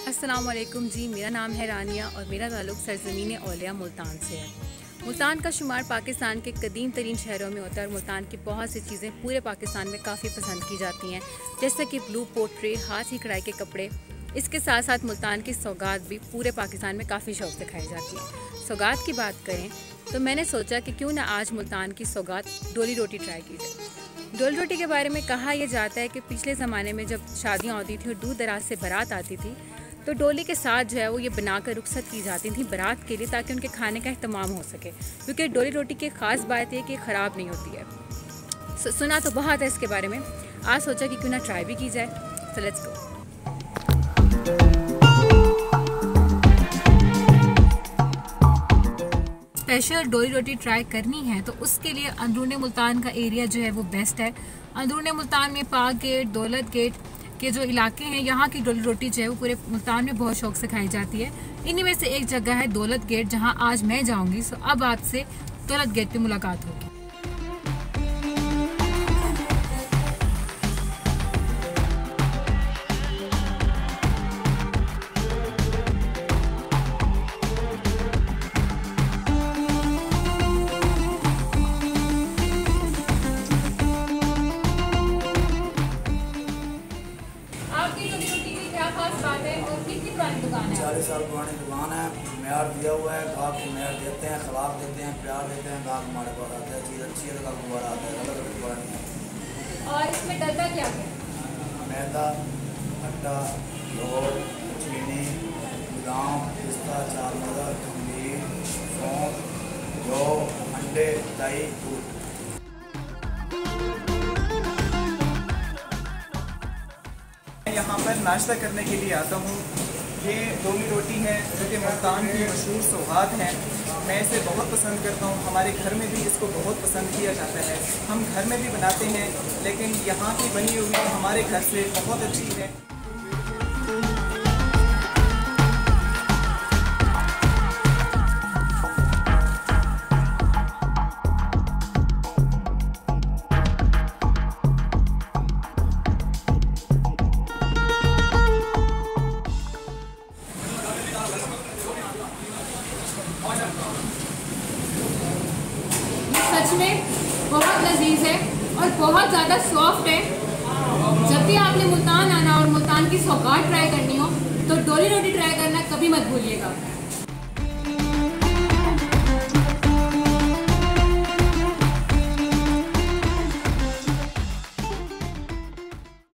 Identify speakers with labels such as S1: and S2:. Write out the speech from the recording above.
S1: अस्सलामुअलैकुम जी, मेरा नाम है रानिया और मेरा ताल्लुक़ सरज़मीन औलिया मुल्तान से है। मुल्तान का शुमार पाकिस्तान के कदीम तरीन शहरों में होता है और मुल्तान की बहुत सी चीज़ें पूरे पाकिस्तान में काफ़ी पसंद की जाती हैं, जैसे कि ब्लू पोट्री, हाथ की कढ़ाई के कपड़े। इसके साथ साथ मुल्तान की सौगात भी पूरे पाकिस्तान में काफ़ी शौक़ से खाई जाती है। सौगात की बात करें तो मैंने सोचा कि क्यों ना आज मुल्तान की सौगात डोली रोटी ट्राई की जाए। डोली रोटी के बारे में कहा यह जाता है कि पिछले ज़माने में जब शादियाँ होती थी और दूर दराज से बारात आती थी तो डोली के साथ जो है वो ये बनाकर रुखसत की जाती थी बारात के लिए, ताकि उनके खाने का एहतमाम हो सके, क्योंकि डोली रोटी की ख़ास बात है कि ख़राब नहीं होती है। सुना तो बहुत है इसके बारे में, आज सोचा कि क्यों ना ट्राई भी की जाए। So let's go. स्पेशल डोली रोटी ट्राई करनी है तो उसके लिए अंदरूनी मुल्तान का एरिया जो है वो बेस्ट है। अंदरूनी मुल्तान में पाक गेट, दौलत गेट के जो इलाके हैं, यहाँ की डोली रोटी जो है वो पूरे मुल्तान में बहुत शौक से खाई जाती है। इन्हीं में से एक जगह है दौलत गेट, जहाँ आज मैं जाऊँगी। सो अब आपसे दौलत गेट पे मुलाकात होगी। दुकान है
S2: 40 साल पुरानी दुकान है। म्यार दिया हुआ है, गाहक को म्यार देते हैं, खिलाफ देते हैं, प्यार देते हैं। गाहक हमारे पास आते हैं, चीज़ अच्छी है तो गाहक दोबारा आता है। अलग अलग दुकान है।
S1: और इसमें डलता क्या है?
S2: मैदा, आटा, घोल, चीनी, बादाम, पिस्ता, चार मदर, खमीर, सौंफ, जौ, अंडे, दही, दूध।
S3: यहाँ पर नाश्ता करने के लिए आता हूँ। ये डोली रोटी है जो कि मुल्तान की मशहूर सौगात है। मैं इसे बहुत पसंद करता हूँ। हमारे घर में भी इसको बहुत पसंद किया जाता है। हम घर में भी बनाते हैं, लेकिन यहाँ की बनी हुई हमारे घर से बहुत अच्छी है।
S1: सच में बहुत लजीज है और बहुत ज़्यादा सॉफ्ट है। जब भी आपने मुल्तान आना और मुल्तान की सौगात ट्राई करनी हो तो डोली रोटी ट्राई करना कभी मत भूलिएगा।